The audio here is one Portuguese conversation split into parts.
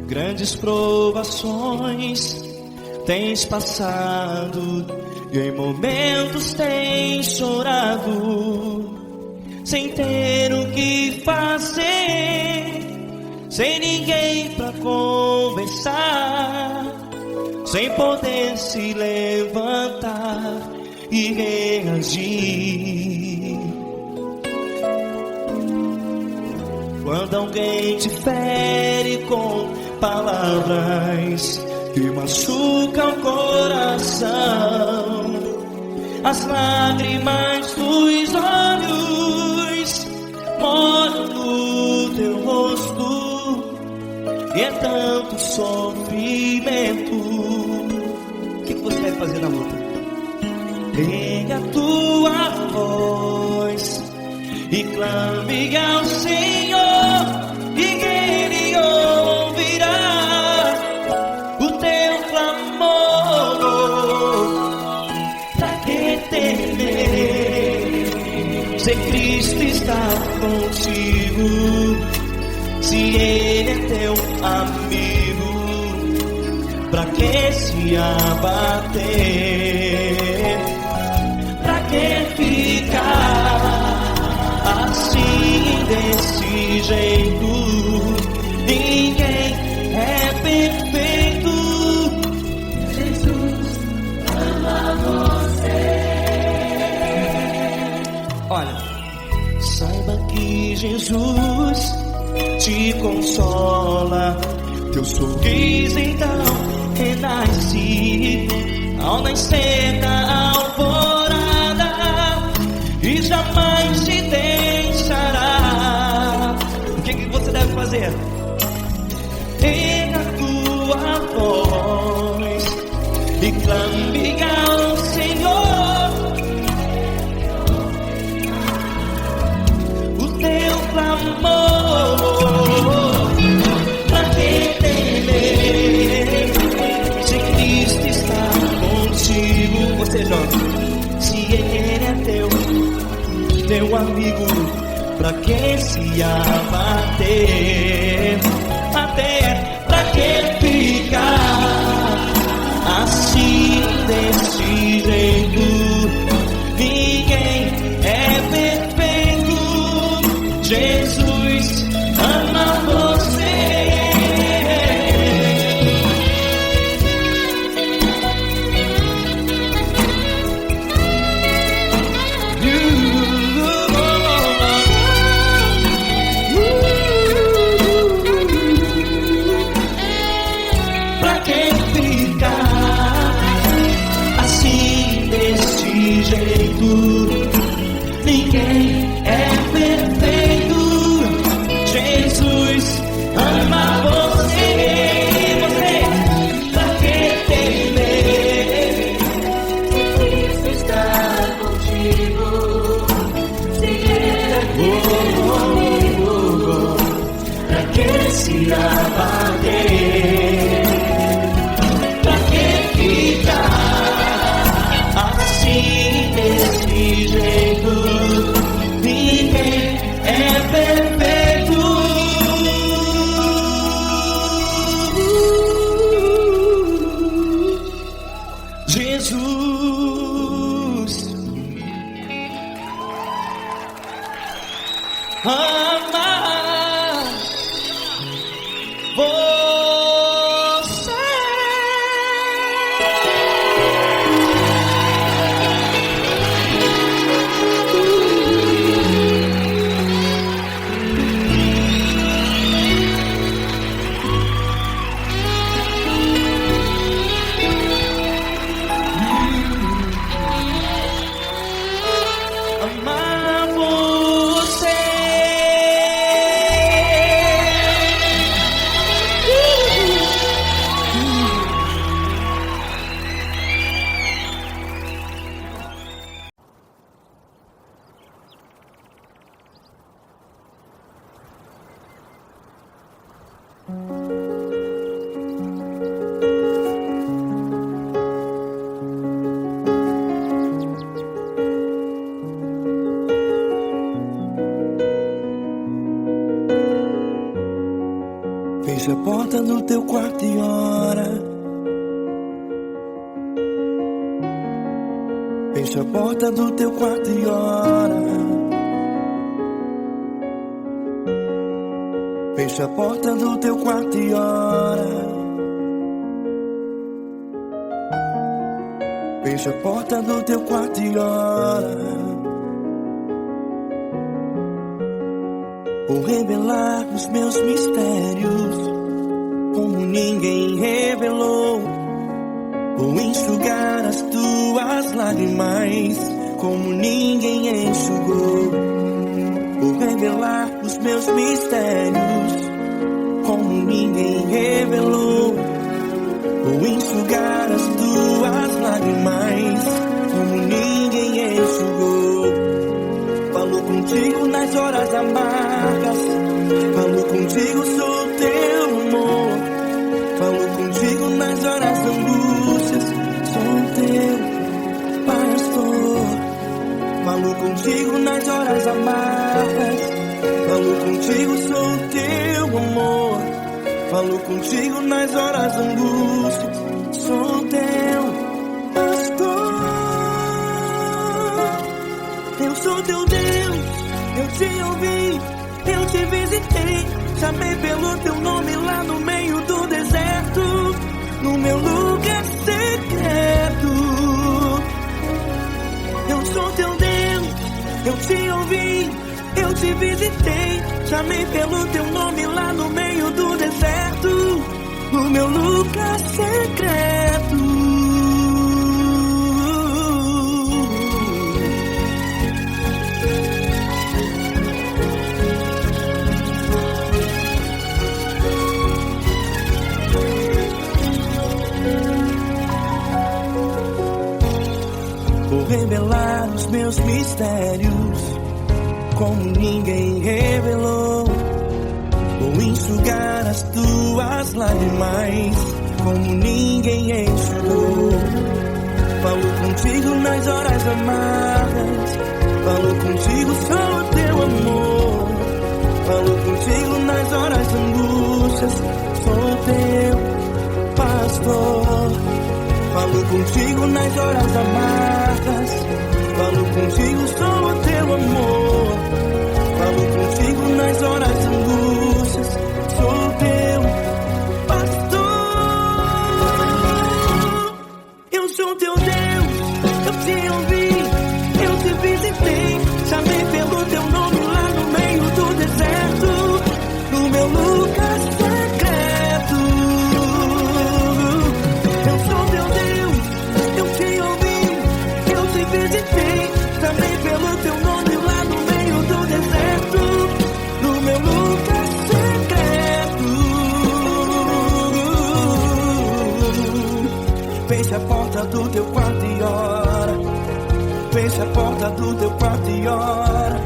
Grandes provações tens passado, e em momentos tens chorado, sem ter o que fazer, sem ninguém pra conversar, sem poder se levantar e reagir. Quando alguém te fere com palavras que machucam o coração, as lágrimas dos olhos molham no teu rosto, e é tanto sofrimento. O que você deve fazer na luta? Erga a tua voz e clame ao Senhor, e Ele ouvirá o teu clamor. Pra que temer, se Cristo está contigo, se Ele é teu amigo? Pra que se abater? Pra que ficar assim, desse jeito? Ninguém é perfeito. Jesus ama você. Olha, saiba que Jesus te consola, teu sorriso então renasce ao nascer da alvorada, e jamais te deixará. O que você deve fazer? Erga a tua voz e clame ao Senhor, o teu clamor. Pra que temer, se Cristo está contigo? Você jovem, se Ele é teu amigo, pra que se abater? Até pra que ficar assim, desse jeito? Ninguém é perfeito. Jesus ama você. Ninguém é perfeito. Jesus ama você. Você, pra que temer? Cristo está contigo. Se Ele é comigo, pra que se abater? Pra que ficar assim, desse jeito? Ninguém é perfeito. Jesus ama você. Amar você. Fecha a porta do teu quarto e ora. Fecha a porta do teu quarto e ora. Fecha a porta do teu quarto e ora. Fecha a porta do teu quarto e ora. Vou revelar os meus mistérios como ninguém revelou. Vou enxugar as tuas lágrimas como ninguém enxugou. Vou revelar os meus mistérios como ninguém revelou. Vou enxugar as tuas lágrimas como ninguém enxugou. Falo contigo nas horas amargas, falo contigo, sou teu amor. Falo contigo nas horas angústias, sou teu pastor. Falo contigo nas horas amargas, falo contigo, sou teu amor. Falo contigo nas horas angústias, sou teu pastor. Eu sou teu Deus, eu te ouvi, eu te visitei. Chamei pelo teu nome lá no meio do deserto, no meu lugar secreto. Eu sou teu Deus, eu te ouvi, eu te visitei. Chamei pelo teu nome lá no meio do deserto, no meu lugar secreto. Vou revelar os meus mistérios como ninguém revelou. Vou enxugar as tuas lágrimas como ninguém enxugou. Falo contigo nas horas amargas, falo contigo, sou teu amor. Falo contigo nas horas angústias, sou teu pastor. Falo contigo nas horas amargas, falo contigo, sou teu amor. Falo contigo nas horas angústias, sou teu pastor. Eu sou teu Deus, eu te ouvi, eu te visitei. Chamei pelo teu nome lá no meio do deserto, no meu lugar secreto. Eu sou teu Deus, eu te ouvi, eu te visitei. Chamei pelo teu nome lá no meio do deserto, no meu lugar secreto. Fecha a porta do teu quarto e ora. Fecha a porta do teu quarto e ora.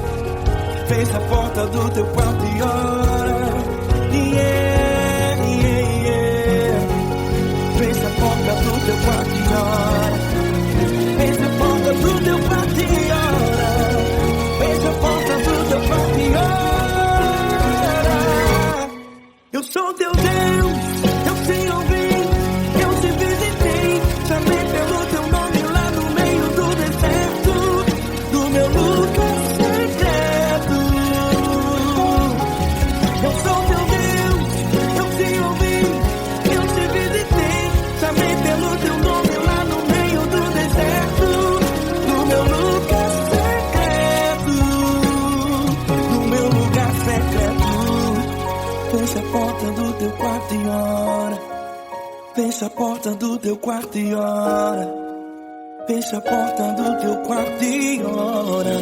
Fecha a porta do teu quarto e ora. Yeah, yeah, yeah. Fecha a porta do teu quarto e ora. Fecha a porta do teu quarto e ora. Fecha a porta do teu quarto e ora. Eu sou teu Deus, eu te ouvi, eu te visitei. Chamei pelo teu nome lá no meio do deserto, no meu lugar secreto. Eu sou teu Deus, eu te ouvi, eu te visitei. Chamei pelo teu nome lá no meio do deserto, no meu lugar secreto, no meu lugar secreto. Fecha a porta do teu quarto e ora. Fecha a porta do teu quarto e ora. Fecha a porta do teu quarto e ora.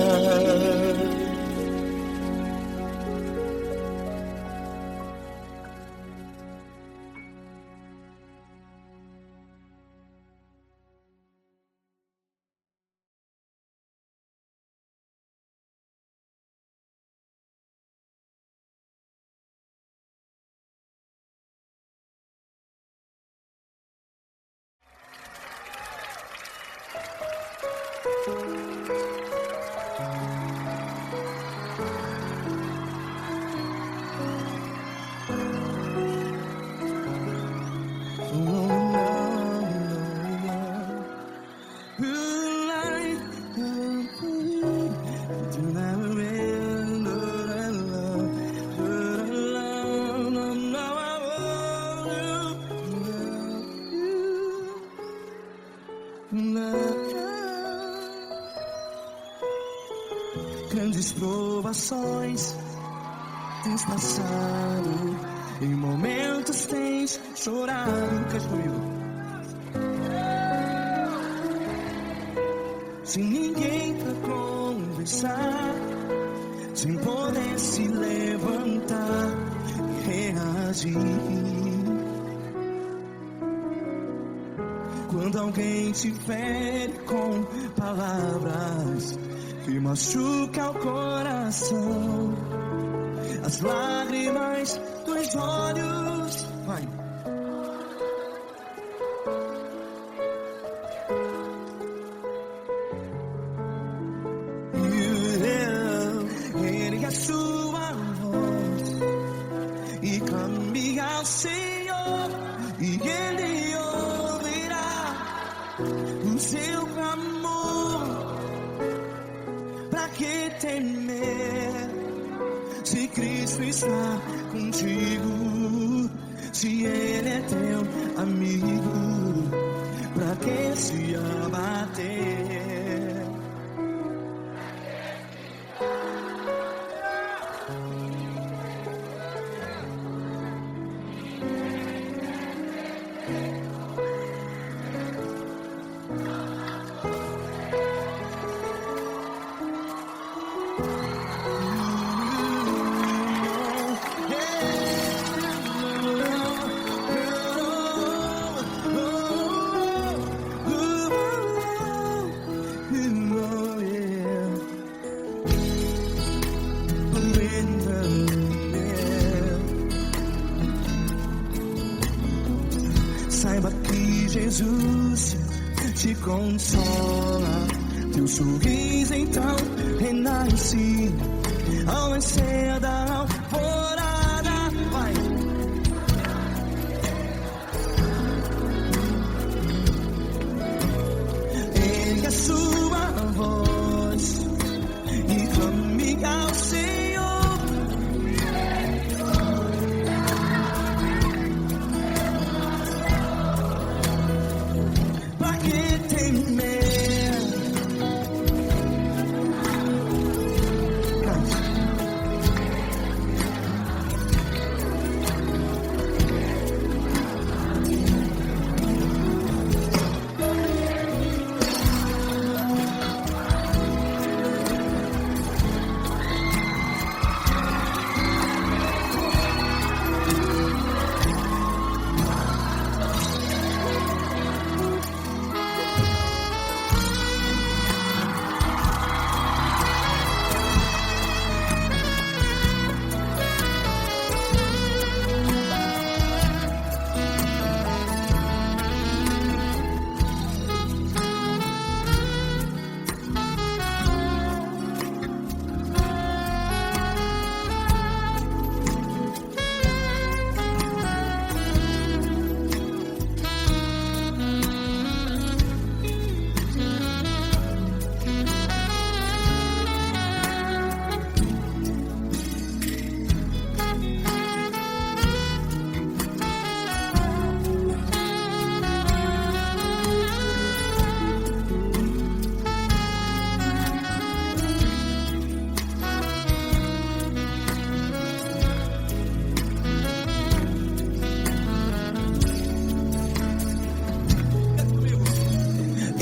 vezes provações tens passado, em momentos tens chorado. Cante comigo. Sem ninguém pra conversar, sem poder se levantar e reagir. Quando alguém te fere com palavras que machuca o coração, as lágrimas dos olhos, vai. Ergue a sua voz e clame ao Senhor, e Ele ouvirá o seu clamor. Pra que temer, se Cristo está contigo? Se Ele é teu amigo, pra que se abater? Saiba que Jesus te consola, teu sorriso então renasce ao nascer da alvorada. Vai. Ergue a sua voz e clame ao Senhor.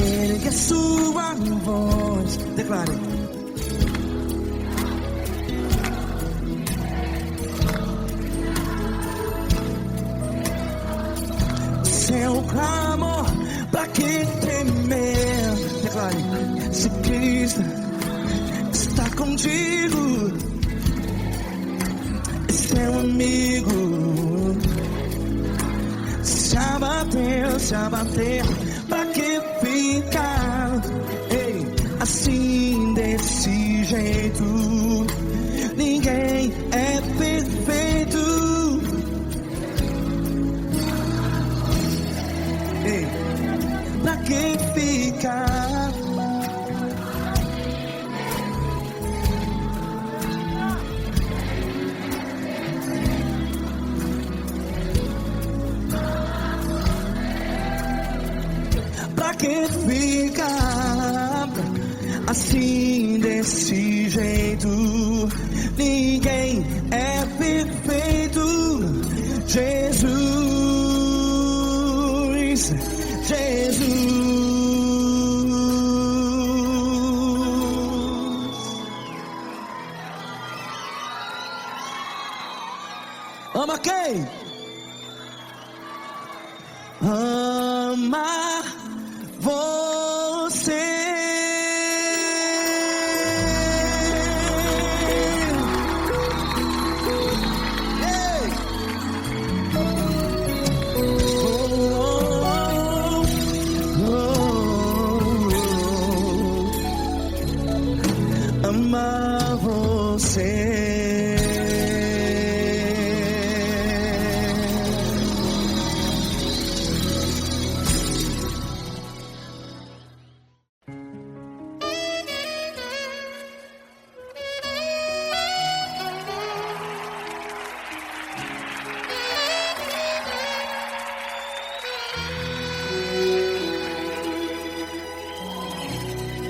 Ergue a sua voz, declare. Seu clamor, pra que temer? Declare. Se Cristo está contigo, é seu amigo. Se abater, pra que ficar, ei, assim desse jeito? Ninguém é perfeito. Ei, pra que ficar? Pra que ficar assim desse jeito? Ama quem? Ama você. Ei. Ama você.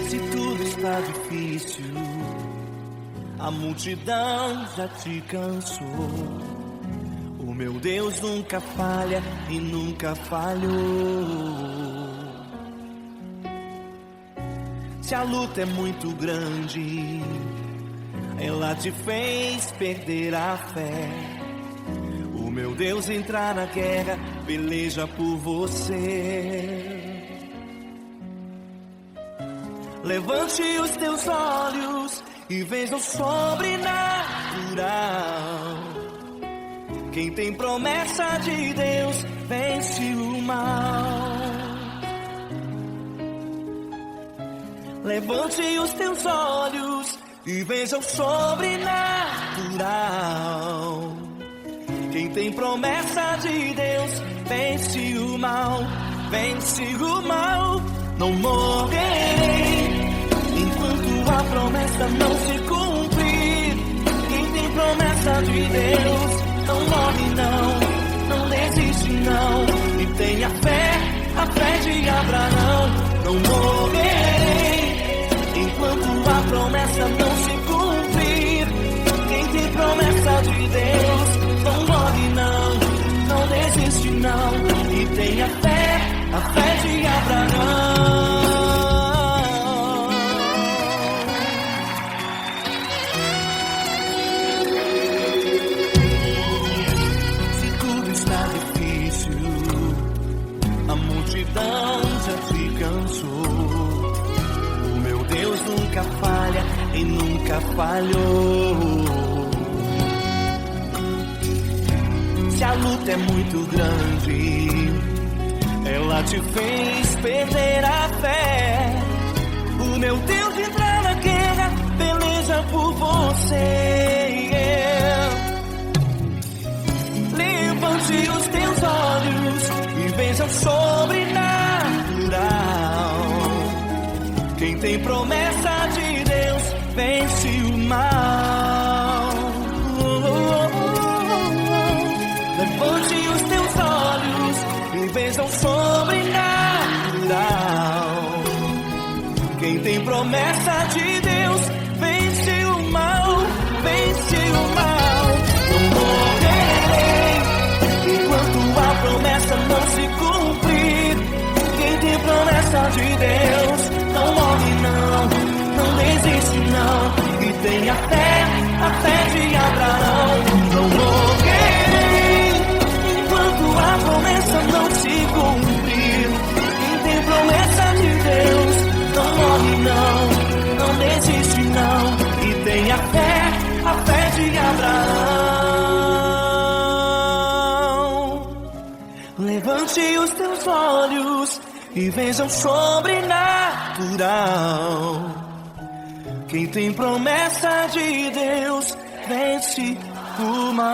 Se tudo está difícil, a multidão já te cansou. O meu Deus nunca falha e nunca falhou. Se a luta é muito grande, ela te fez perder a fé. O meu Deus entrar na guerra, peleja por você. Levante os teus olhos e veja o sobrenatural. Quem tem promessa de Deus vence o mal. Levante os teus olhos e veja o sobrenatural. Quem tem promessa de Deus vence o mal. Vence o mal. Não morrerei enquanto a promessa não se cumprir. Quem tem promessa de Deus não morre não desiste não. E tenha fé, a fé de Abraão. Não morrerei enquanto a promessa não se cumprir. Quem tem promessa de Deus não morre não desiste não. E tenha fé, a fé de Abraão. Se tudo está difícil, a multidão já te cansou. O meu Deus nunca falha e nunca falhou. Se a luta é muito grande, ela te fez perder a fé. O meu Deus entrar na guerra, peleja por você. Levante os teus olhos e veja o sobrenatural. Quem tem promessa de Deus vence o mal. Levante os teus olhos e veja o sobrenatural. Quem tem promessa de Deus vence o mal, vence o mal. Não morrerei enquanto a promessa não se cumprir. Quem tem promessa de Deus não morre não desiste não. E tenha fé, a fé de Abraão. Não morrerei enquanto a promessa não se cumprir. Quem tem promessa de Deus não morre não desiste não. E tenha fé, a fé de Abraão. Levante os teus olhos e veja o sobrenatural. Quem tem promessa de Deus vence o mal.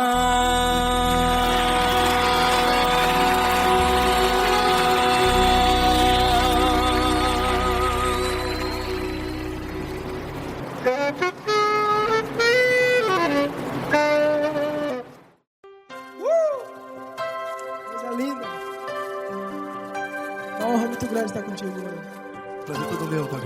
Coisa linda. Uma honra muito grande estar contigo, Deus. Prazer todo meu, Pai.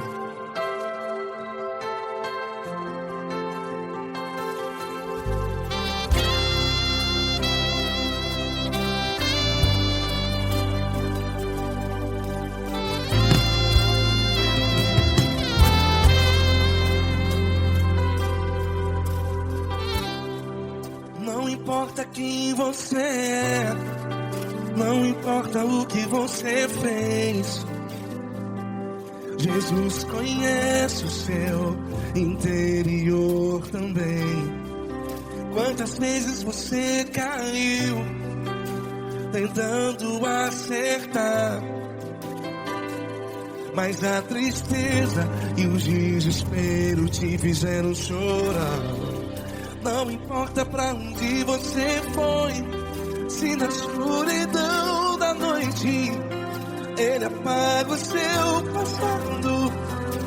Não importa importa quem você é, não importa o que você fez, Jesus conhece o seu interior também. Quantas vezes você caiu tentando acertar, mas a tristeza e o desespero te fizeram chorar. Não importa pra onde você foi, se na escuridão da noite Ele apaga o seu passado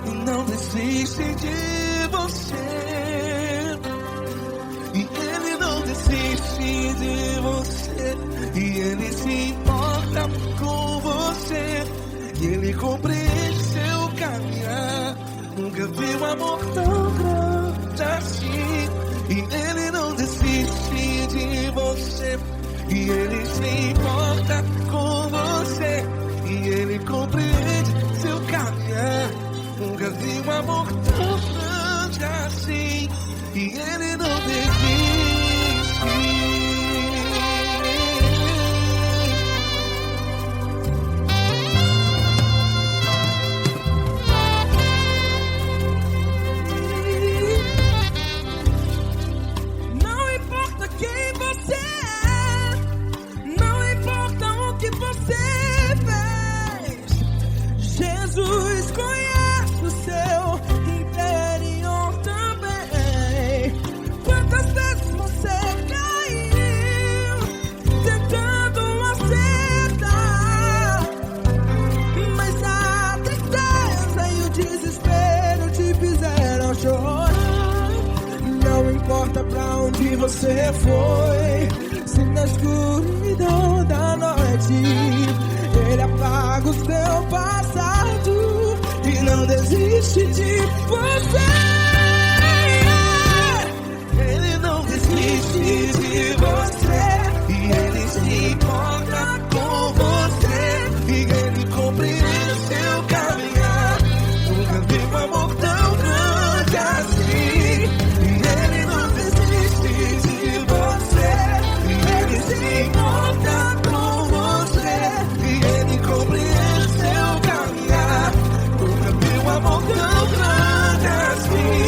e não desiste de você. E Ele não desiste de você, e Ele se importa com você, e Ele compreende seu caminhar. Nunca vi um amor tão grande assim. E Ele não desiste de você, e Ele se importa com você, e Ele compreende seu caminhar. Nunca vi um amor tão grande assim. E Ele não desiste. Jesus conhece o seu interior também. Quantas vezes você caiu tentando acertar, mas a tristeza e o desespero te fizeram chorar. Não importa pra onde você foi, se na escuridão da noite Ele apaga o seu passado e não desiste de você. Ele não desiste de você, e Ele se importa com você, e Ele compreende seu caminhar. Nunca vi um amor tão grande assim. E Ele não desiste de você, e Ele se importa com você, e Ele compreende seu caminhar. Nunca vi um amor tão grande assim.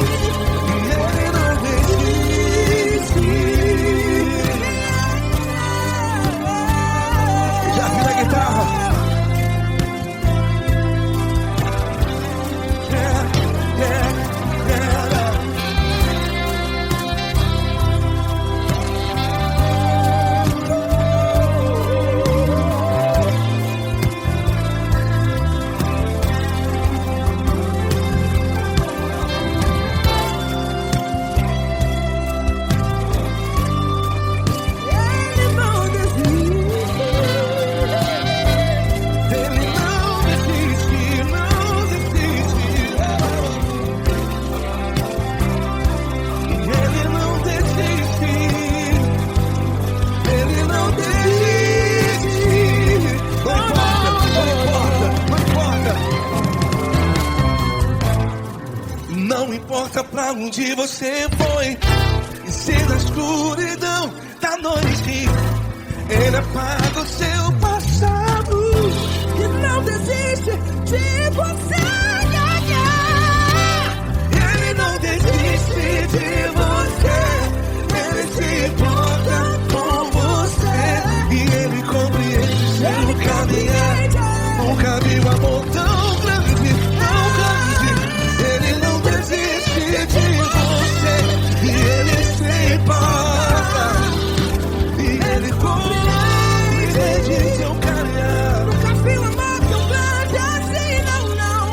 E Ele não desiste. Já vi a guitarra. Não importa pra onde você foi, e se na escuridão da noite Ele apaga o seu passado E não desiste de você. Ele não desiste de você, Ele se importa com você, e Ele compreende seu caminhar. Nunca vi um amor tão grande, tão grande. Ele não desiste de você, e Ele se importa, e Ele compreende seu caminhar. Nunca vi um amor tão grande assim, não, não.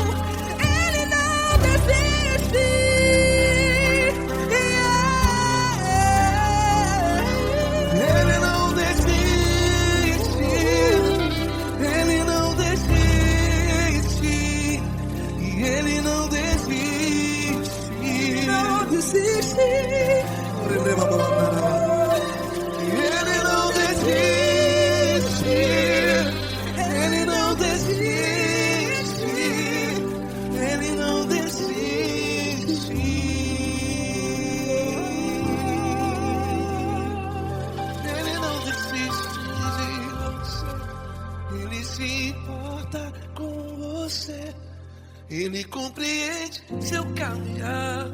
Ele compreende seu caminhar.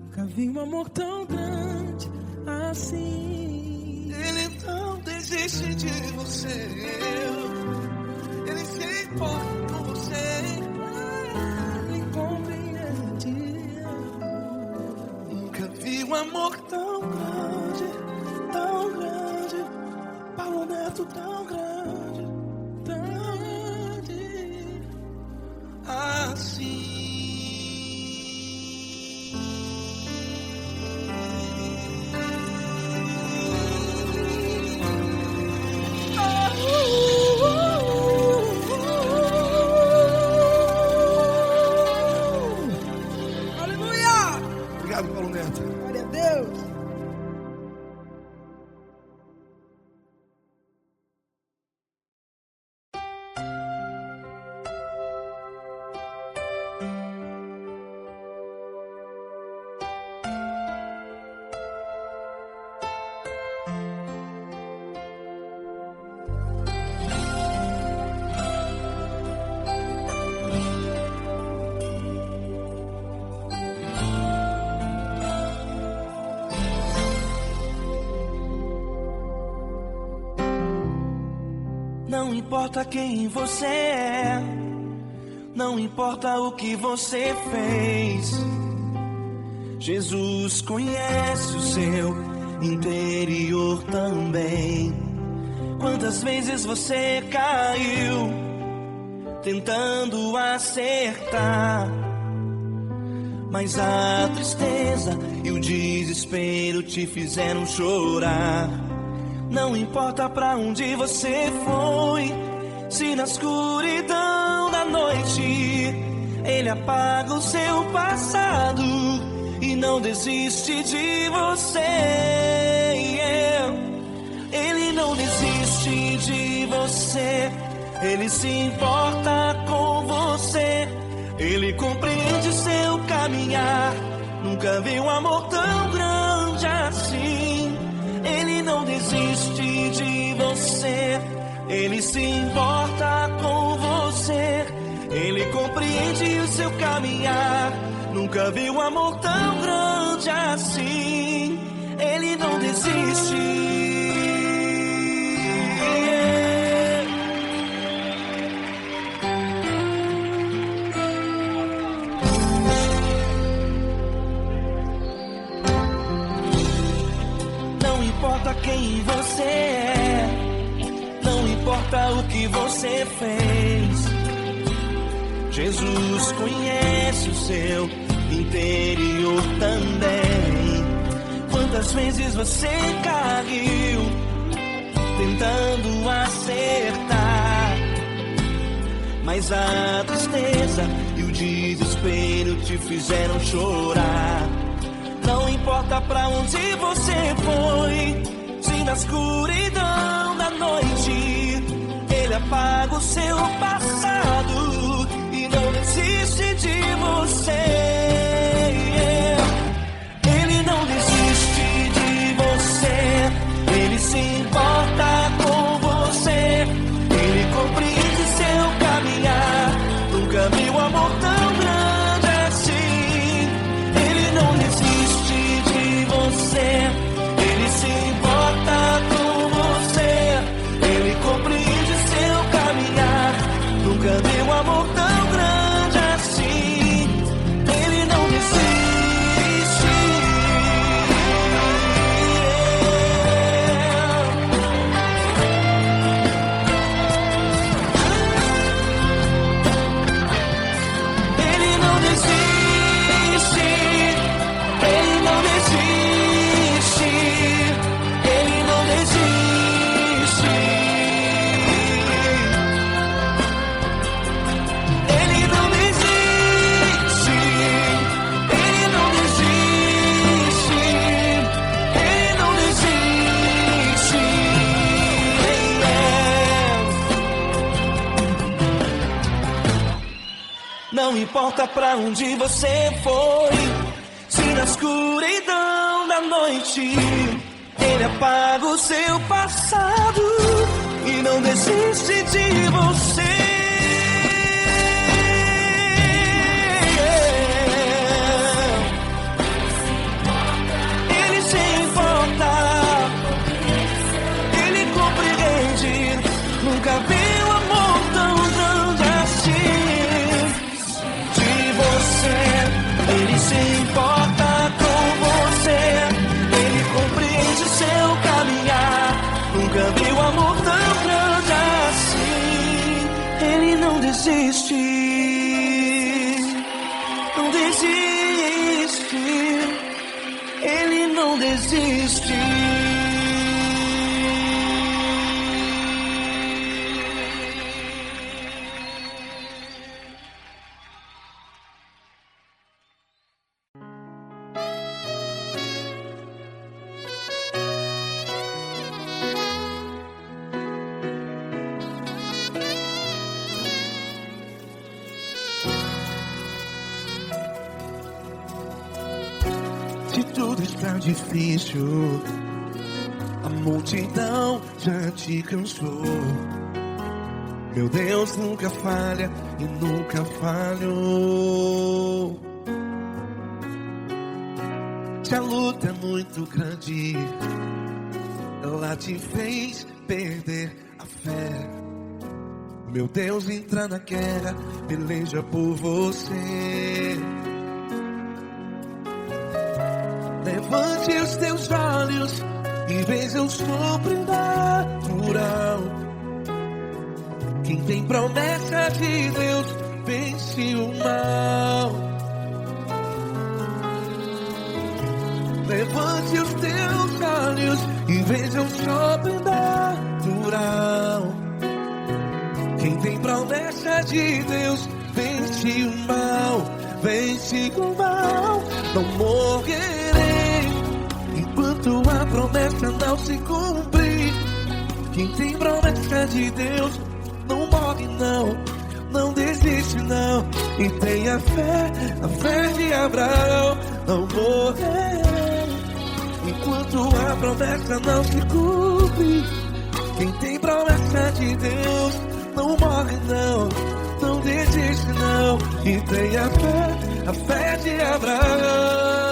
Nunca vi um amor tão grande assim. Ele não desiste de você. Ele se importa com você. Ele compreende. Nunca vi um amor tão grande, tão grande. Paulo Neto tão grande, assim. Aleluia! Obrigado, Paulo Neto. Glória a Deus. Não importa quem você é, não importa o que você fez, Jesus conhece o seu interior também. Quantas vezes você caiu tentando acertar, mas a tristeza e o desespero te fizeram chorar. Não importa pra onde você foi, se na escuridão da noite Ele apaga o seu passado e não desiste de você. Ele não desiste de você, Ele se importa com você. Ele compreende seu caminhar, nunca vi um amor tão grande assim. Ele não desiste de você, Ele se importa com você. Ele compreende o seu caminhar, nunca vi um amor tão grande assim. Ele não desiste. Não importa quem você é, não importa o que você fez, Jesus conhece o seu interior também. Quantas vezes você caiu tentando acertar, mas a tristeza e o desespero te fizeram chorar. Não importa pra onde você foi, se na escuridão da noite Ele apaga o seu passado e não desiste de você. Ele não desiste de você, Ele se importa com você. Ele compreende seu caminhar, nunca vi um amor tão grande assim. Ele não desiste de você, Ele se importa com você. Ele compreende seu caminhar, nunca vi um amor tão grande assim. Ele não desiste. Ele não desiste. Ele não desiste. Ele não desiste. Ele não desiste. Ele não desiste. Ele não desiste. Não importa pra onde você foi, se na escuridão da noite Ele apaga o seu passado e não desiste de você. desiste, não desiste, ele não desiste. Se tudo está difícil, a multidão já te cansou. Meu Deus nunca falha e nunca falhou. Se a luta é muito grande, ela te fez perder a fé. Meu Deus entra na guerra, peleja por você. Levante os teus olhos e veja o sobrenatural. Quem tem promessa de Deus vence o mal. Levante os teus olhos e veja o sobrenatural. Quem tem promessa de Deus vence o mal. Vence o mal. Não morrerei enquanto a promessa não se cumprir. Quem tem promessa de Deus não morre não, não desiste não. E tenha fé, a fé de Abraão. Não morrerei enquanto a promessa não se cumpre. Quem tem promessa de Deus não morre não, não desiste não. E tenha fé, a fé de Abraão.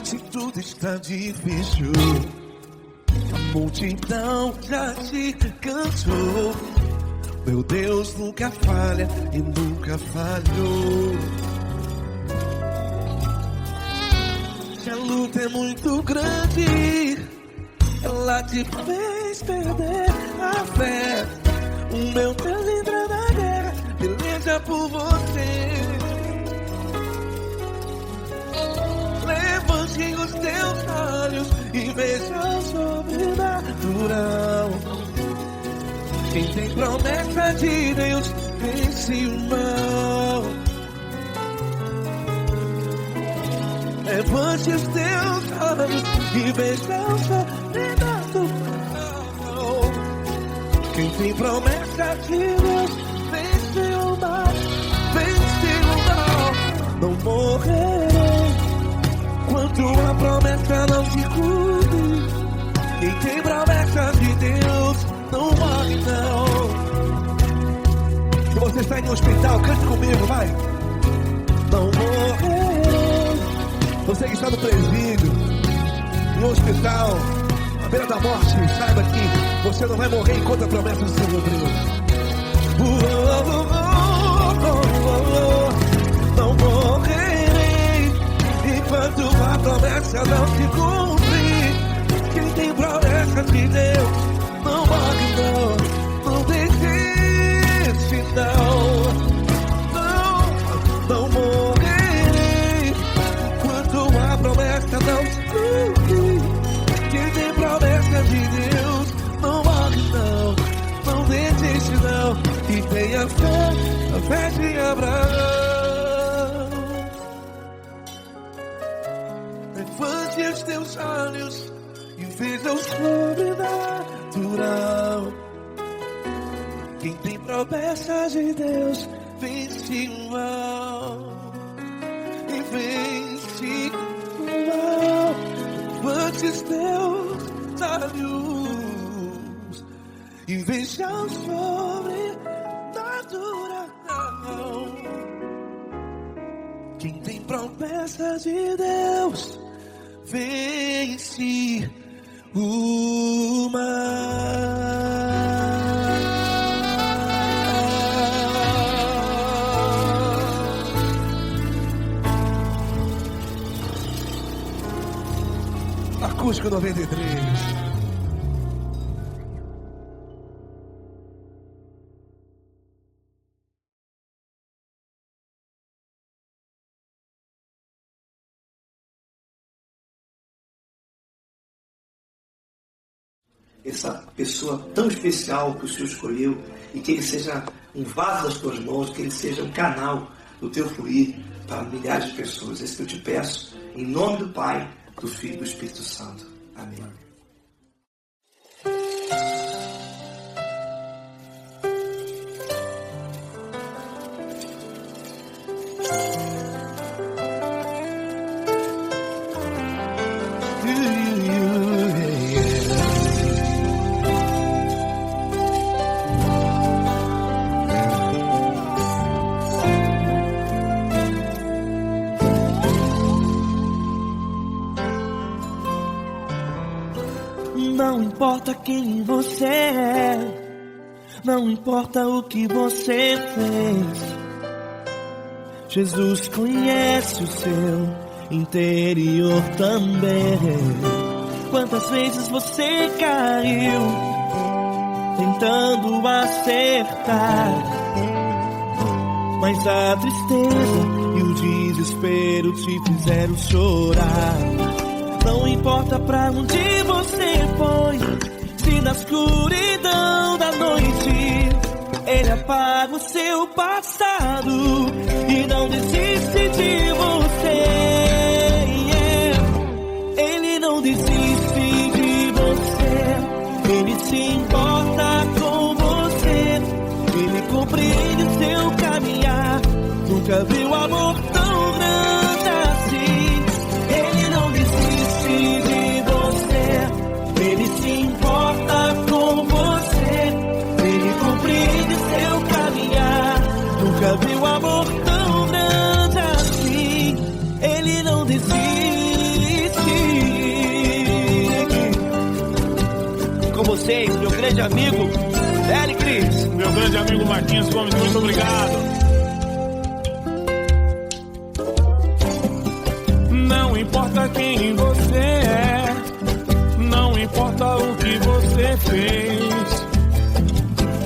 Se tudo está difícil, a multidão já te cansou. Meu Deus nunca falha e nunca falhou. Se a luta é muito grande, ela te fez perder a fé. O meu Deus entra na guerra, peleja por você. Levante os teus olhos e veja o sobrenatural. Quem tem promessa de Deus vence o mal. Levante os teus olhos e veja o sobrenatural. Quem tem promessa de Deus vence o mal. Vence o mal. Não morrerei enquanto a promessa não se cumpre. Quem tem promessa de Deus não morre não. Se você está em um hospital, cante comigo, vai. Não morrerei. Você que está no presídio, no hospital, à beira da morte, saiba que você não vai morrer enquanto a promessa não se cumpriu. Não morrerei enquanto a promessa não se cumprir. Quem tem promessa de Deus não morre não, não desiste não. Não morrerei enquanto a promessa não se cumprir. Quem tem promessa de Deus não morre não, não desiste não. E tenha fé, a fé de Abraão. Levante os teus olhos e veja o sobrenatural. Quem tem promessa de Deus vence o mal. E vence o mal. Levante os teus olhos e veja o sobrenatural. Quem tem promessa de Deus vence o mal. Acústico 93. Essa pessoa tão especial que o Senhor escolheu, e que ele seja um vaso das tuas mãos, que ele seja um canal do teu fluir para milhares de pessoas. É isso que eu te peço, em nome do Pai, do Filho e do Espírito Santo. Amém. Não importa quem você é, não importa o que você fez, Jesus conhece o seu interior também. Quantas vezes você caiu tentando acertar, mas a tristeza e o desespero te fizeram chorar. Não importa pra onde você foi, se na escuridão da noite Ele apaga o seu passado e não desiste de você. Ele não desiste de você, Ele se importa com você, Ele compreende o seu caminhar. Nunca viu amor tão grande assim. Ele não desiste de você, Ele se importa com você, Ele compreende seu caminhar. Nunca viu amor tão grande assim. Ele não desiste. Com vocês, meu grande amigo L. Cris. Meu grande amigo Marquinhos Gomes, muito obrigado. Não importa quem você é, não importa o que você fez,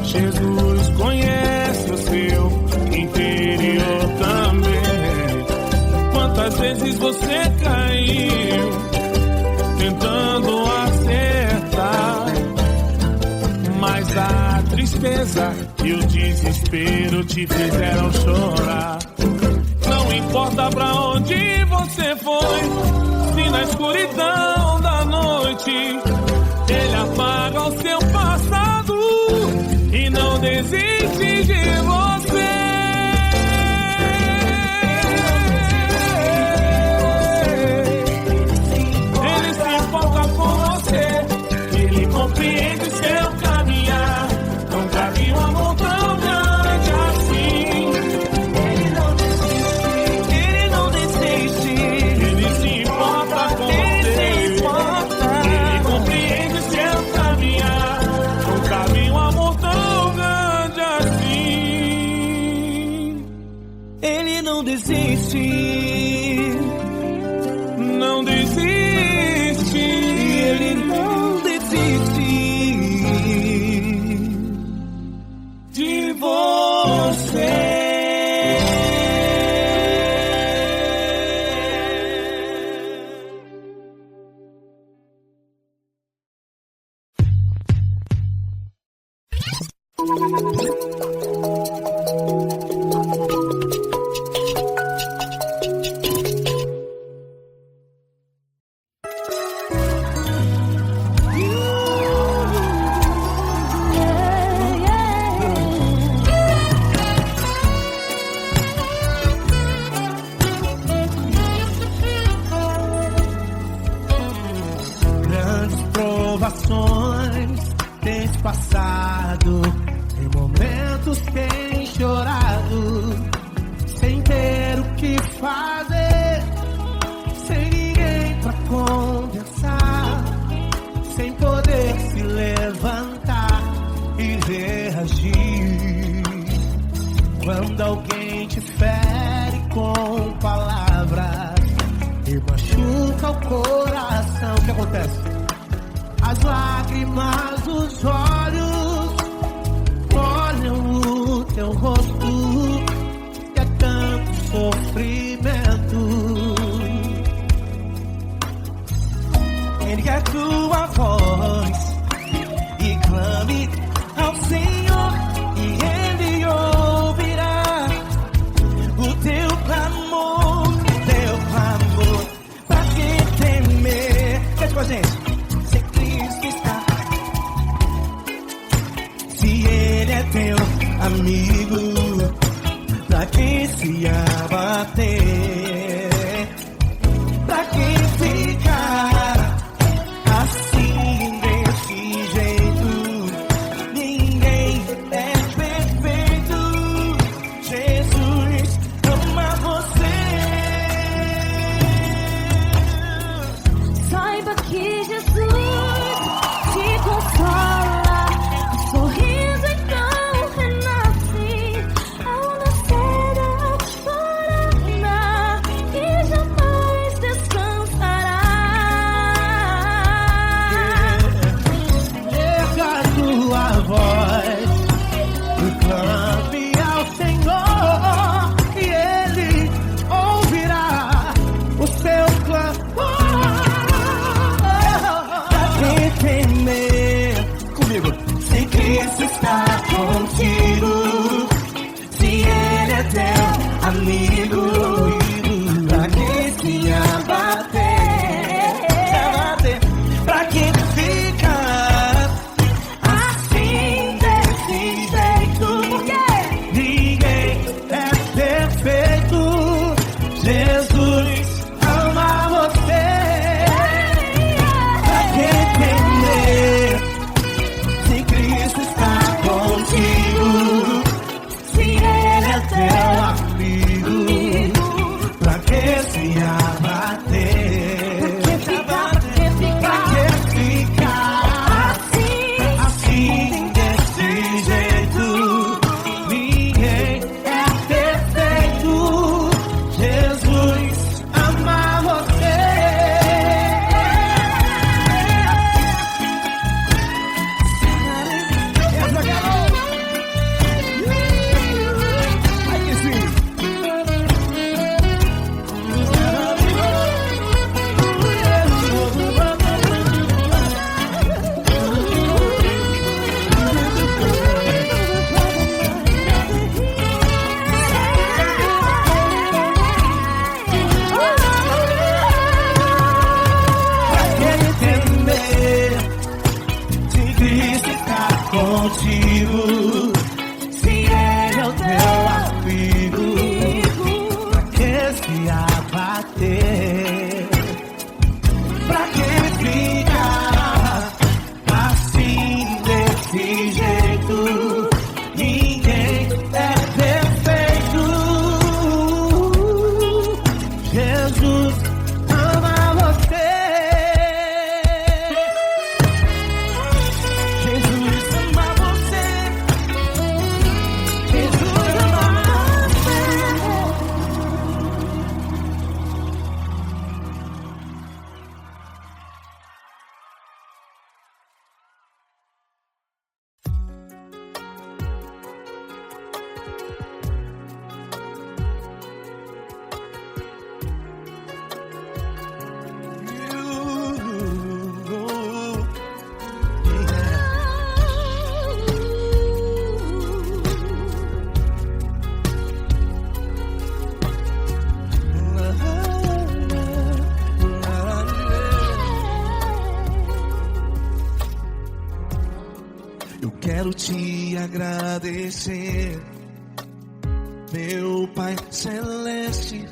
Jesus conhece o seu interior também. Quantas vezes você caiu tentando acertar, mas a tristeza e o desespero te fizeram chorar. Não importa pra onde você foi, se na escuridão da noite Ele apaga o seu passado e não desiste de você. Ele se importa com você, Ele compreende seu caminhar. Nunca vi um amor tão grande assim. Ele se importa com você, Ele compreende seu caminhar. Nunca vi um amor tão grande assim. Ele não desiste, não desiste, Ele não desiste de você. Grandes provações tens passado, em momentos tens chorado, sem ter o que fazer, sem ninguém pra conversar, sem poder se levantar e reagir. Quando alguém te fere com palavras e machuca o coração, coração, o que acontece? As lágrimas dos olhos molham o teu rosto, que é tanto sofrimento. Ergue a tua voz e clame ao Senhor, e Ele ouvirá o teu clamor, pra que temer? Cante com a gente. Se Cristo está, se Ele é teu amigo, pra que se abater? Pra que ficar assim desse jeito? Ninguém é perfeito. Jesus ama você. Saiba que Jesus te consola, o sorriso então renasce ao nascer da aurora e jamais descansará. Erga a tua voz e clame ao Senhor, e Ele ouvirá o seu clamor. Pra que temer? Comigo. Se Cristo está contigo, se Ele é teu amigo, pra que se abater? Pra que ficar assim desse jeito? Ninguém é perfeito. Jesus ama você. Pra que temer? Se Cristo está contigo, se Ele é teu amigo, pra que se abater? Pra que ficar assim desse jeito? Ninguém é perfeito. Jesus ama você. Essa garota. Aí que sim. Pra que temer? Se Cristo está contigo, se Ele é o teu amigo, pra que se abater? Pra que ficar assim desse jeito? Ninguém é perfeito. Jesus ama você. Jesus ama você. Jesus ama você. Eu quero te agradecer, meu Pai Celeste,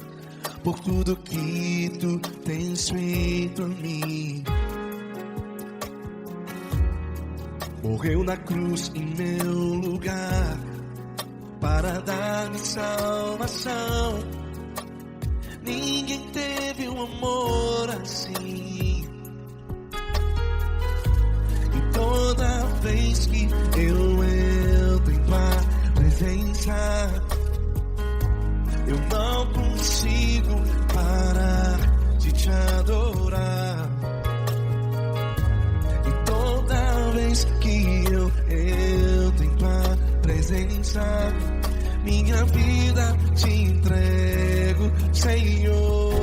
por tudo que tu tens feito a mim. Morreu na cruz em meu lugar para dar-me salvação. Ninguém teve um amor assim. E toda vez que eu entro em tua presença, eu não consigo parar de te adorar. presença. Minha vida te entrego, Senhor.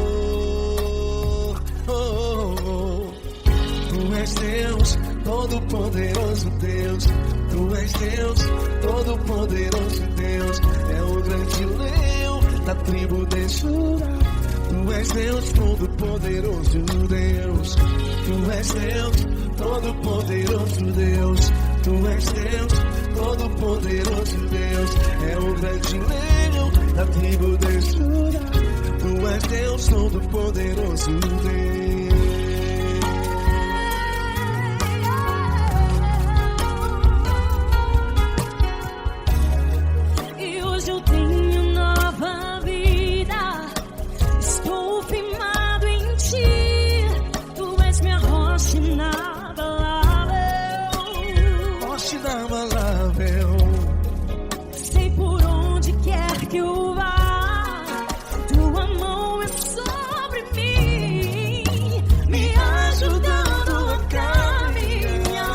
Tu és Deus, todo-poderoso Deus. Tu és Deus, todo-poderoso Deus. É o grande leão da tribo de Judá. Tu és Deus, todo-poderoso Deus. Tu és Deus, todo-poderoso Deus. Tu és Deus, todo-poderoso Deus. É o grande leão da tribo de Judá. Tu és Deus, todo-poderoso Deus. Sei por onde quer que eu vá, tua mão é sobre mim, me ajudando a caminhar.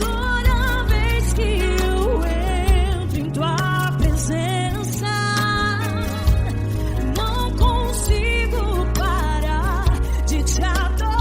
Toda vez que eu entro em tua presença, não consigo parar de te adorar.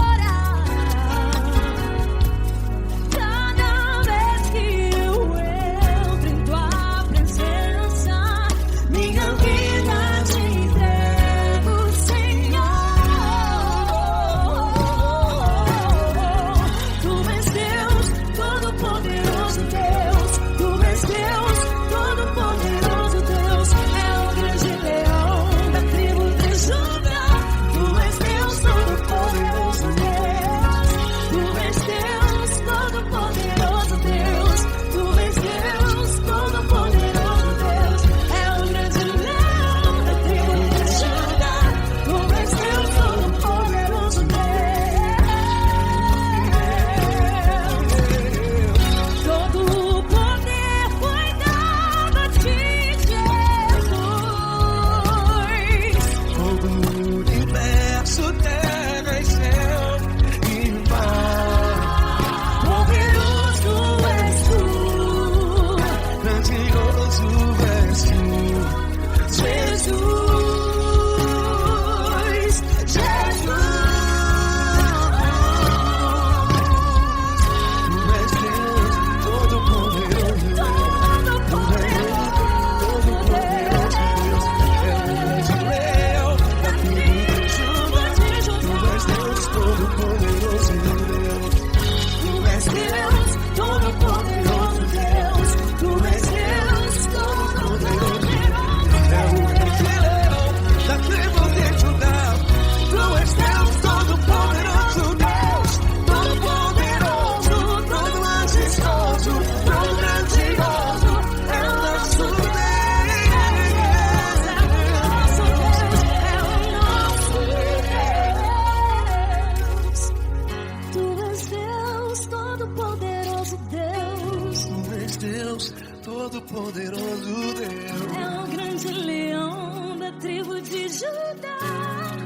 Todo-poderoso Deus. É o grande leão da tribo de Judá.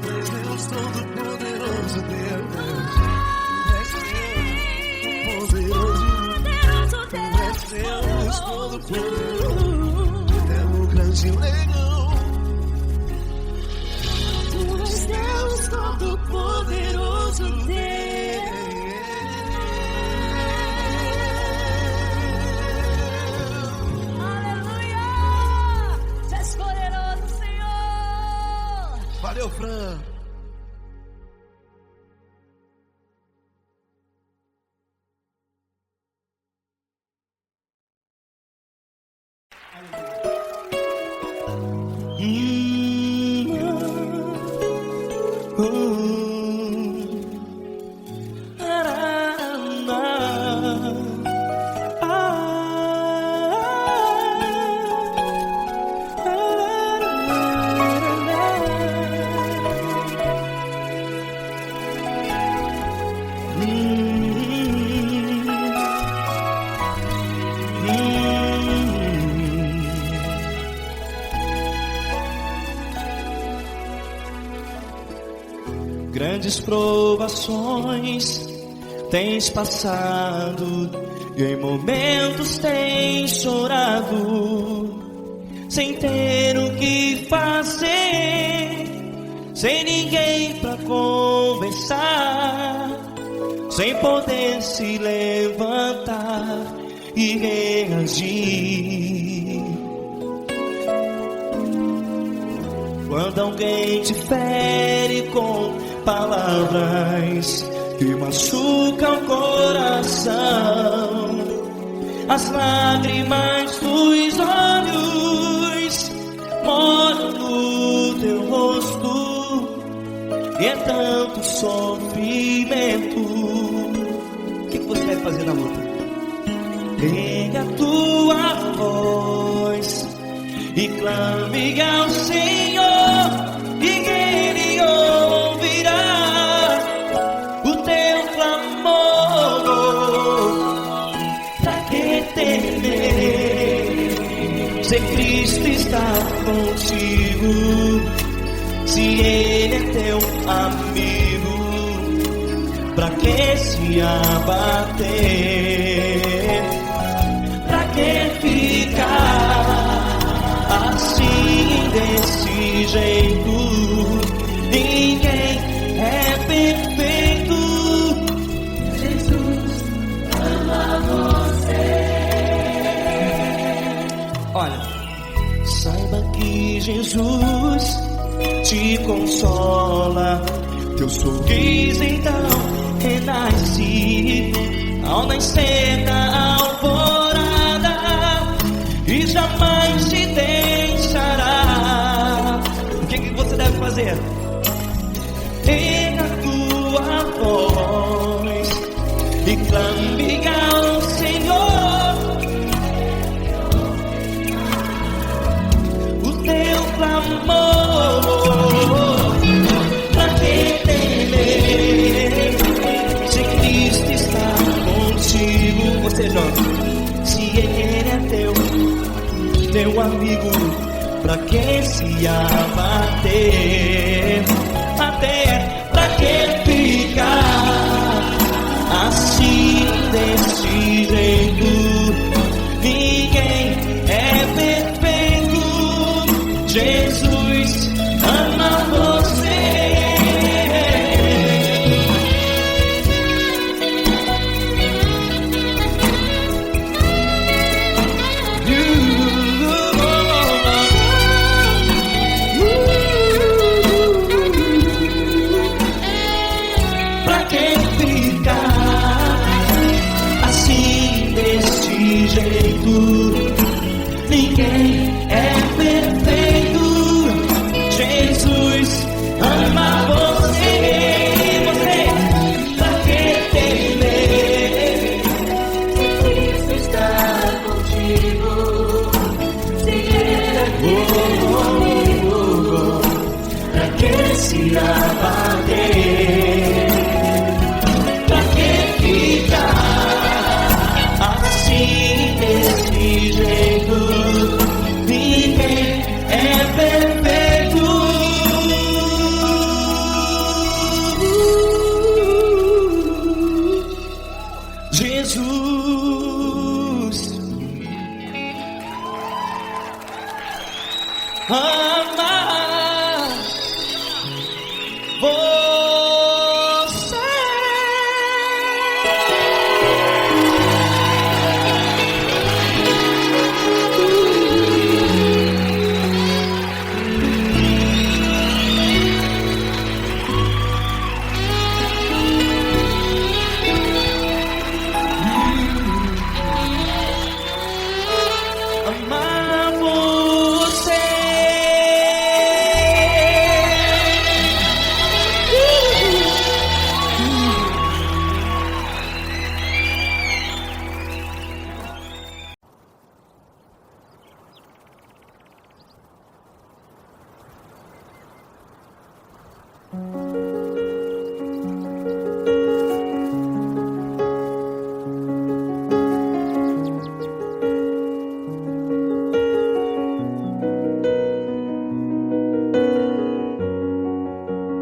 Tu és Deus, todo-poderoso Deus. Tu és Deus, todo-poderoso. É o grande leão. Tu és Deus, todo-poderoso Deus. Valeu, Fran. Grandes provações tens passado e em momentos tem chorado, sem ter o que fazer, sem ninguém pra conversar, sem poder se levantar e reagir. Quando alguém te fere com palavras que machucam o coração, as lágrimas dos olhos molham no teu rosto, e é tanto sofrimento. O que você deve fazer na luta? Erga a tua voz e clame ao Senhor, e Ele ouvirá o teu clamor. Pra que temer, se Cristo está contigo, se Ele é teu amigo? Pra que se abater? Pra que ficar assim, desse jeito? Ninguém é perfeito. Jesus ama você. Olha, saiba que Jesus te consola, teu sorriso então renasce ao nascer da alvorada, e jamais te deixará. O que você deve fazer? Erga a tua voz e clame ao Senhor, o teu clamor. Pra que temer, se Cristo está contigo? Você, jovem, se Ele é teu amigo, pra que se abater? Pra que ficar assim, desse jeito? Ninguém é perfeito. Jesus ama você. Pra que ficar assim, desse jeito? Ninguém é perfeito. Jesus ama você. Pra que temer, se Cristo está contigo, se Ele é teu amigo? Pra que se abater? Pra que ficar assim, desse jeito? Ninguém é perfeito. Jesus ama você. Amar você.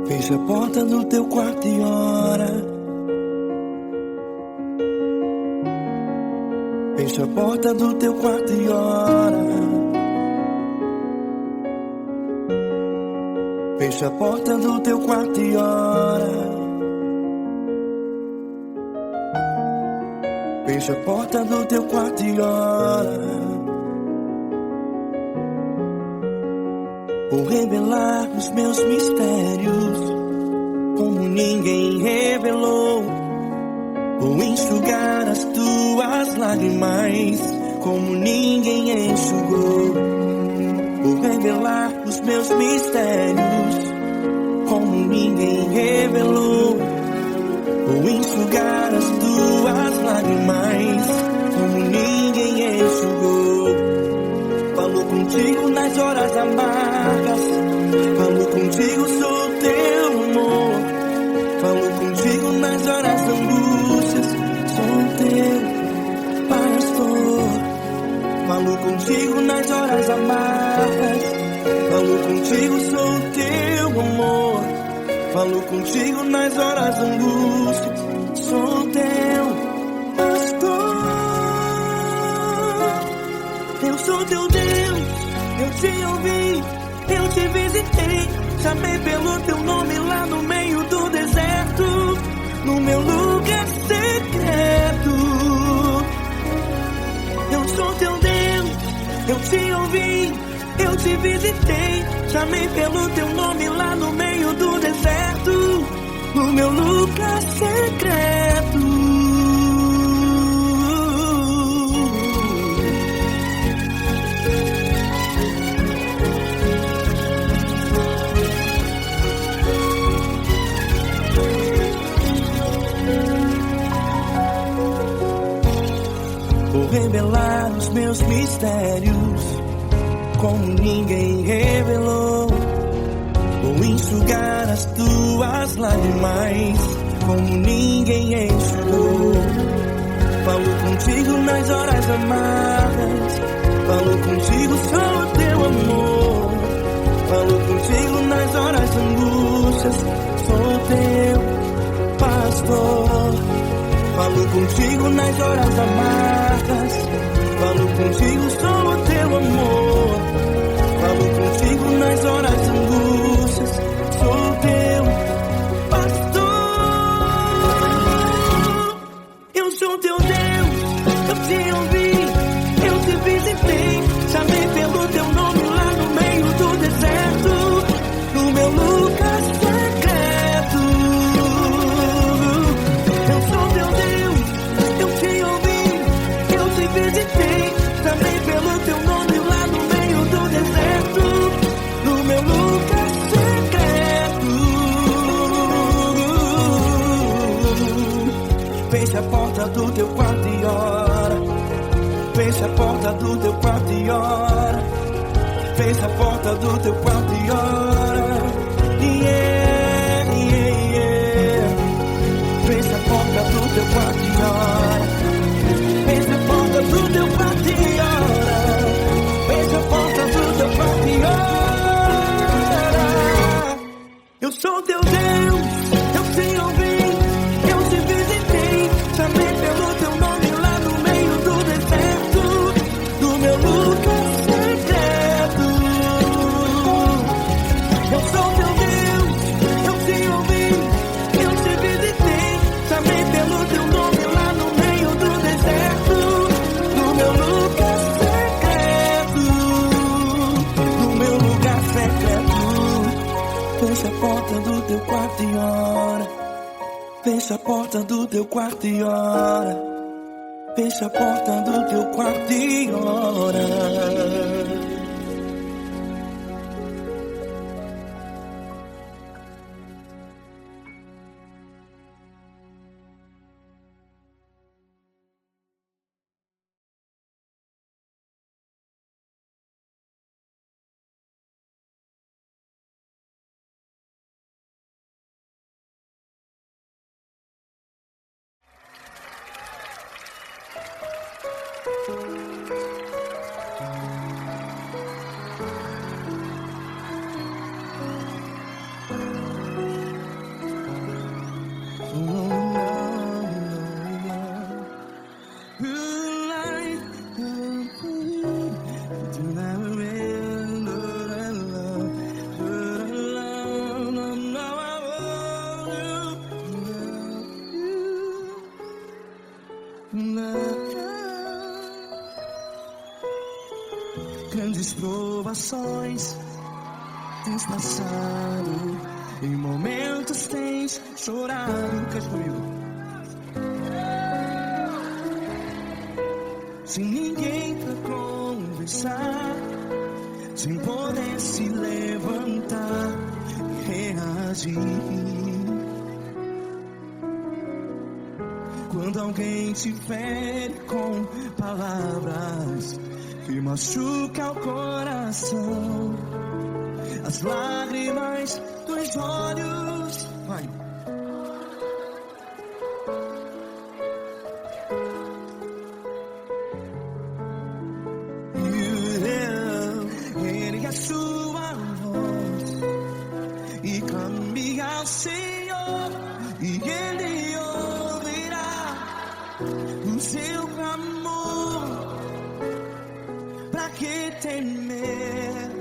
Fecha a porta do teu quarto e ora. Fecha a porta do teu quarto e ora. Fecha a porta do teu quarto e ora. Fecha a porta do teu quarto e ora. Vou revelar os meus mistérios como ninguém revelou. Vou enxugar as tuas lágrimas como ninguém enxugou. Vou revelar os meus mistérios como ninguém revelou. Vou enxugar as tuas lágrimas como ninguém enxugou. Falo contigo nas horas amargas, falo contigo, sou teu amor. Falo contigo nas horas da angústias, sou teu pastor. Falo contigo nas horas amargas, falo contigo, sou teu amor. Falo contigo nas horas da angústia, sou teu pastor. Eu sou teu Deus, eu te ouvi, eu te visitei. Chamei pelo teu nome lá no meio do deserto, no meu lugar secreto. Eu sou teu Deus, eu te ouvi, eu te visitei. Chamei pelo teu nome lá no meio do deserto, no meu lugar secreto. Vou revelar os meus mistérios como ninguém revelou. Vou enxugar as tuas lágrimas como ninguém enxugou. Falo contigo nas horas amargas, falo contigo, sou teu amor. Falo contigo nas horas de angústias, sou teu pastor. Falo contigo nas horas amargas, falo contigo, sou teu amor. Falo contigo nas horas de angústias, sou teu pastor. Eu sou teu Deus, eu te ouvi, eu te visitei. Chamei pelo teu nome lá no meio do deserto, no meu lugar secreto. Eu sou teu Deus, eu te ouvi, eu te visitei. Chamei pelo teu nome lá no meio do deserto, no meu lugar secreto. Fecha a porta do teu quarto e ora. Fecha a porta do teu quarto e ora. Fecha a porta do teu quarto e ora. Yeah, yeah, yeah. Fecha a porta do teu quarto e ora. Fecha a porta do teu quarto e ora. Fecha a porta do teu quarto e ora. Eu sou teu Deus, eu te ouvi, eu te visitei. Chamei pelo teu nome lá no meio do deserto, no meu lugar secreto. Eu sou teu Deus, eu te ouvi, eu te visitei. Chamei pelo teu nome lá no meio do deserto, no meu lugar secreto, no meu lugar secreto. Fecha a porta do teu quarto e ora. Fecha a porta do teu quarto e ora. Fecha a porta do teu quarto e ora. Grandes provações tens passado, em momentos tens chorado. Cante comigo. Sem ninguém pra conversar, sem poder se levantar e reagir. Quando alguém te fere com palavras que machuca o coração, as lágrimas dos olhos, vai. Ergue a sua voz e clame ao Senhor, e Ele ouvirá o seu clamor. Pra que temer,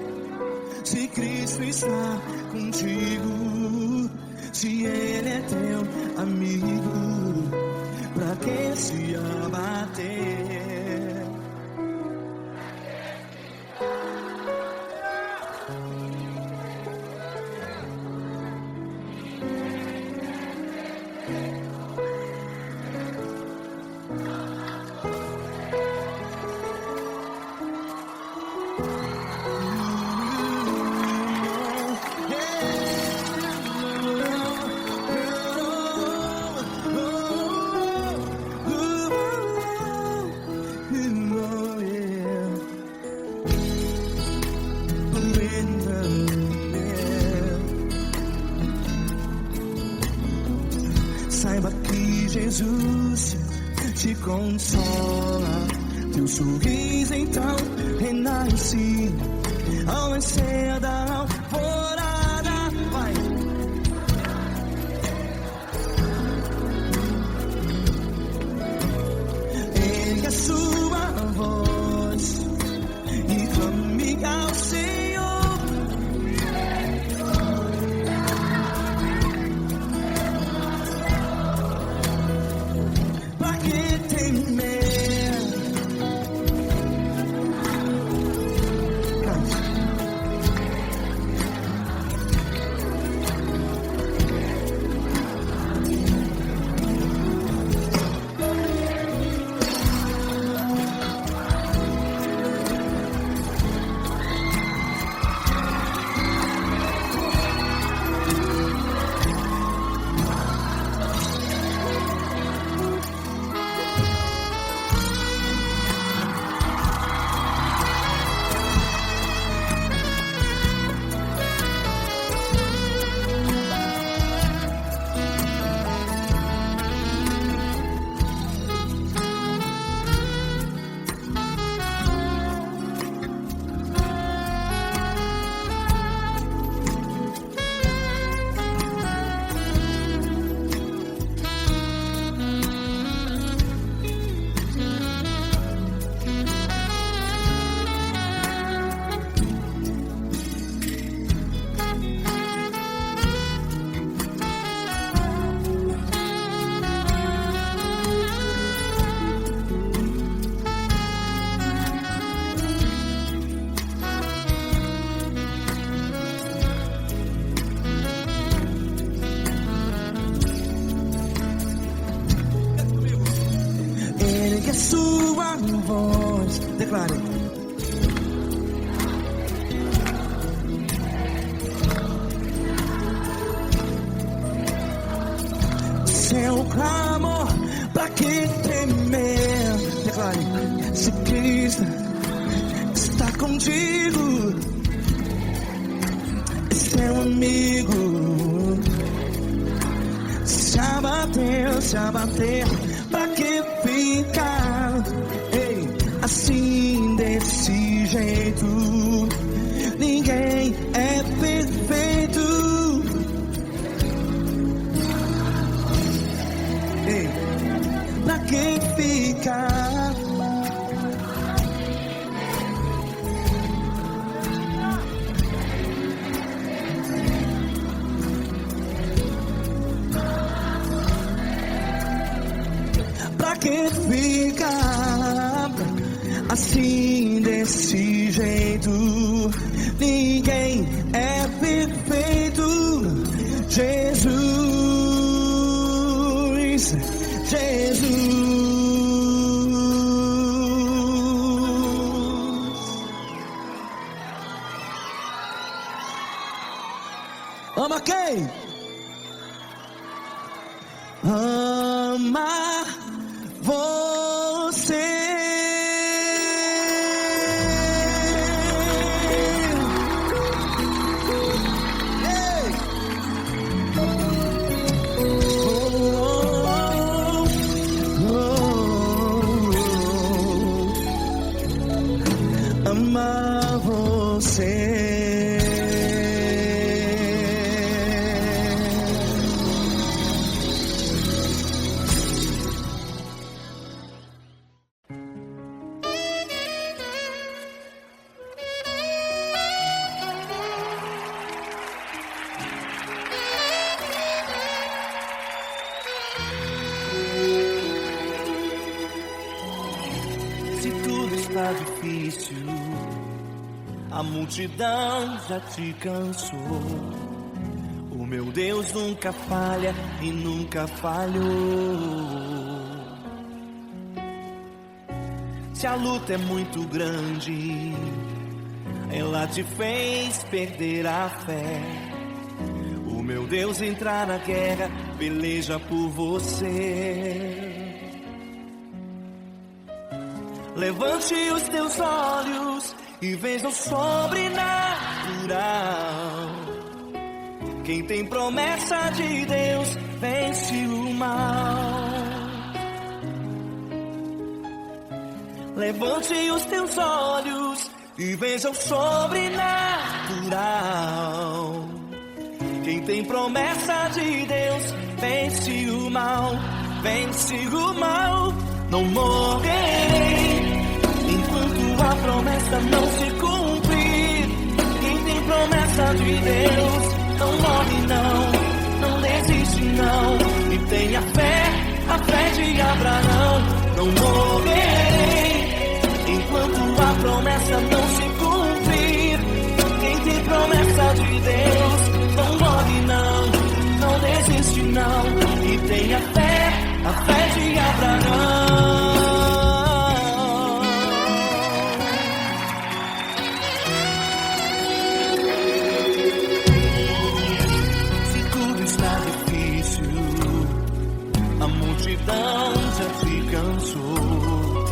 se Cristo está contigo? Se Ele é teu amigo, pra que se abater? Saiba que Jesus te consola, teu sorriso então renasce ao nascer da alvorada. Vai. Ergue a sua voz e clame ao Senhor. A sua voz, declare. Seu clamor, pra que temer? Declare. Se Cristo está contigo, é seu amigo. Se abater, pra que ficar, ei, assim desse jeito? Ninguém é perfeito. Ei, pra que ficar? assim desse jeito. Ninguém é perfeito. Jesus, Jesus. Ama quem? Ama você. Ei! Ama você. Se tudo está difícil, a multidão já te cansou. O meu Deus nunca falha e nunca falhou. Se a luta é muito grande, ela te fez perder a fé. O meu Deus entrar na guerra, peleja por você. Levante os teus olhos e veja o sobrenatural. Quem tem promessa de Deus vence o mal. Levante os teus olhos e veja o sobrenatural. Quem tem promessa de Deus vence o mal. Vence o mal. Não morrerei enquanto a promessa não se cumprir. Quem tem promessa de Deus não morre não desiste não. E tenha fé, a fé de Abraão. Não morrerei enquanto a promessa não se cumprir. Quem tem promessa de Deus não morre não desiste não. E tenha fé, a fé de Abraão. Se tudo está difícil, a multidão já te cansou.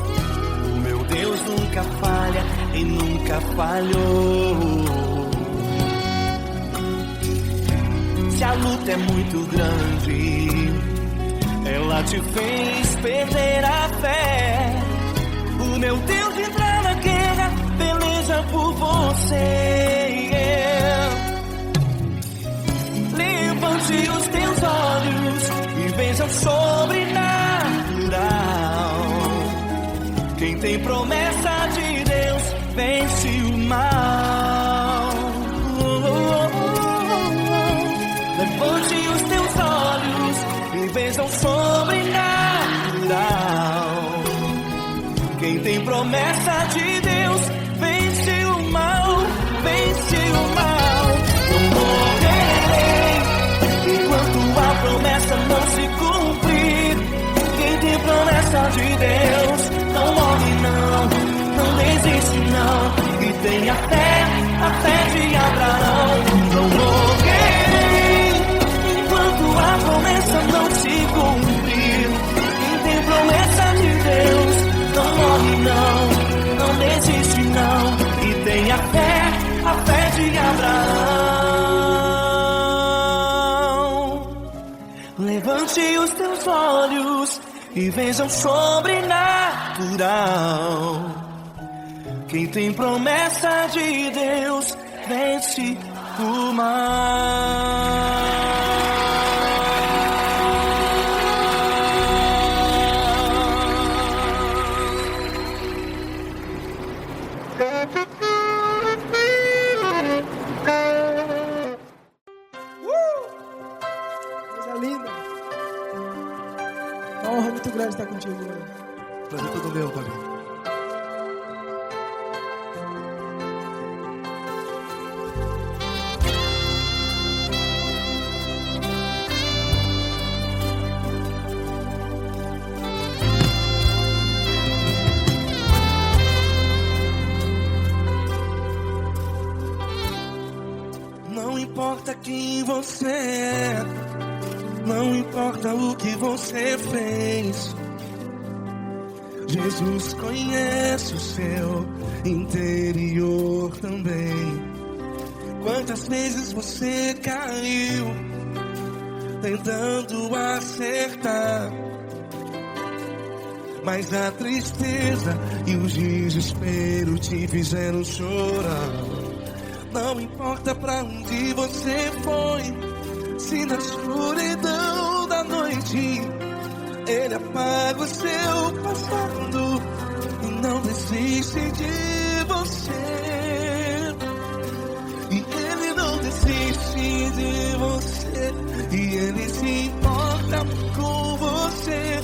O meu Deus nunca falha e nunca falhou. Se a luta é muito grande, ela te fez perder a fé. O meu Deus entrar na guerra, peleja por você. Levante os teus olhos e veja o sobrenatural. Quem tem promessa de Deus vence o mal. Levante os teus olhos e veja o sobrenatural. Quem tem promessa de Deus vence o mal, vence o mal. Não morrerei enquanto a promessa não se cumprir. Quem tem promessa de Deus não morre não desiste não. E tenha fé, a fé de Abraão. Não morrerei enquanto a promessa não se cumprir. Quem tem promessa de Deus não morre não desiste não. E tenha fé, a fé de Abraão. Levante os teus olhos e veja o sobrenatural. Quem tem promessa de Deus vence o mal. Coisa linda. Uma honra muito grande estar contigo. Prazer todo meu, Padre. importa quem você é, não importa o que você fez, Jesus conhece o seu interior também. Quantas vezes você caiu tentando acertar, mas a tristeza e o desespero te fizeram chorar. Não importa pra onde você foi, se na escuridão da noite Ele apaga o seu passado e não desiste de você. E Ele não desiste de você, e Ele se importa com você,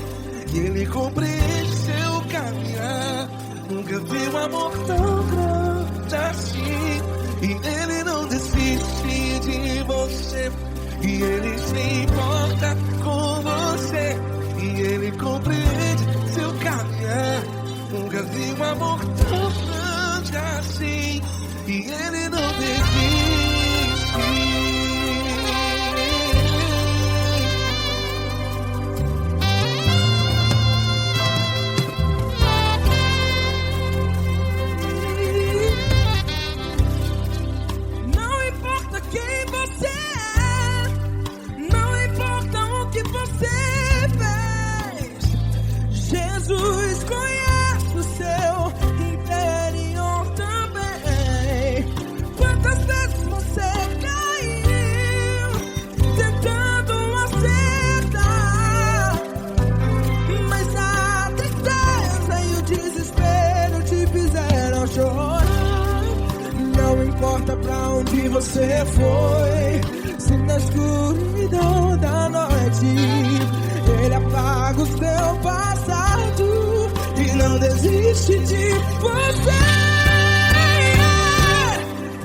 e Ele compreende seu caminhar. Nunca vi um amor tão grande assim. E Ele não desiste de você, e Ele se importa com você, e Ele compreende seu caminhar. Nunca vi um amor tão grande assim. E Ele não desiste. Jesus conhece o seu interior também. Quantas vezes você caiu tentando acertar, mas a tristeza e o desespero te fizeram chorar. Não importa pra onde você foi, se na escuridão da noite Ele apaga o seu passado e não desiste de você.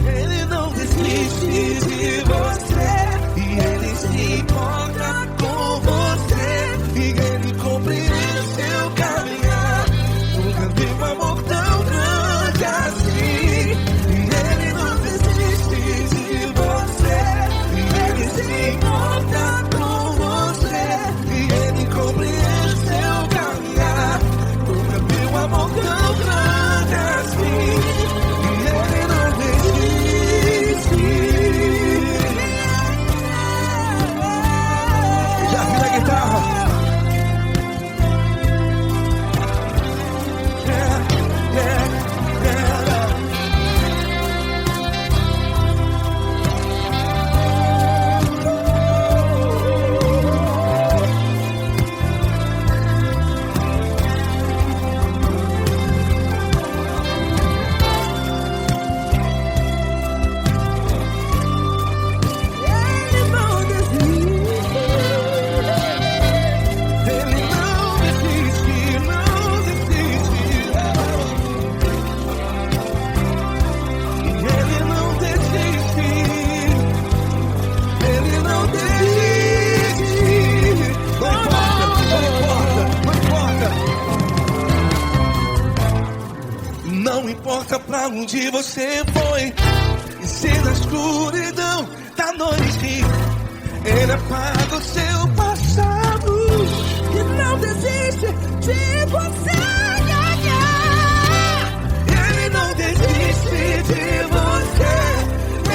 Ele não desiste de você, e Ele se importa com você, e Ele compreende seu caminhar. Nunca vi um amor tão grande assim. E Ele não desiste de você, e Ele se importa com você, e Ele compreende seu caminhar. Nunca vi um amor tão grande assim. E Ele não desiste. Já vi a guitarra. Não importa pra onde você foi, e se na escuridão da noite Ele apaga o seu passado E não desiste de você. Ele não desiste de você,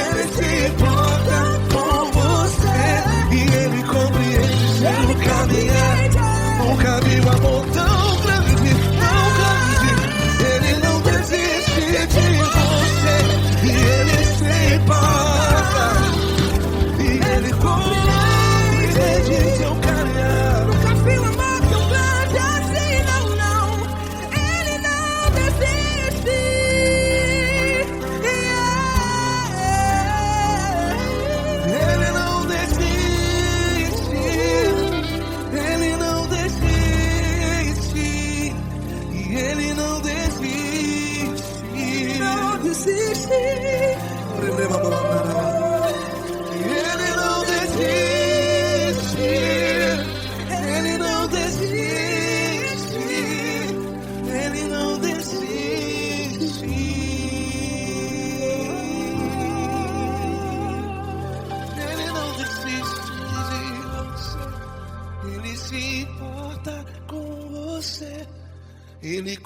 Ele se importa com você, e Ele compreende seu caminhar. Nunca vi um amor tão grande, tão grande. Ele não desiste de você, e Ele se importa, e Ele compreende seu caminhar. Nunca vi um amor tão grande assim, não, não. Ele não desiste. Ele não desiste, Ele não desiste, e Ele não desiste. Não desiste. Ele não desiste, Ele não desiste, Ele não desiste.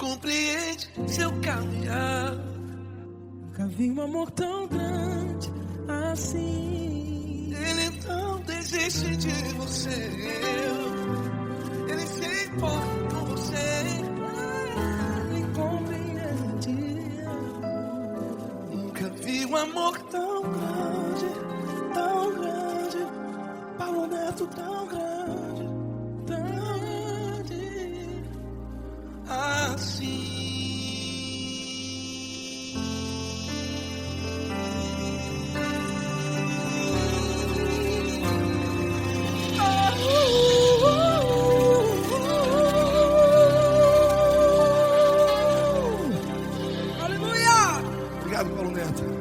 compreende seu caminhar. Nunca vi um amor tão grande assim. Ele não desiste de você. Ele se importa com você. Ele compreende. Nunca vi um amor tão grande, tão grande. Paulo Neto tão grande, tão grande assim. Aleluia! Obrigado, Paulo Neto.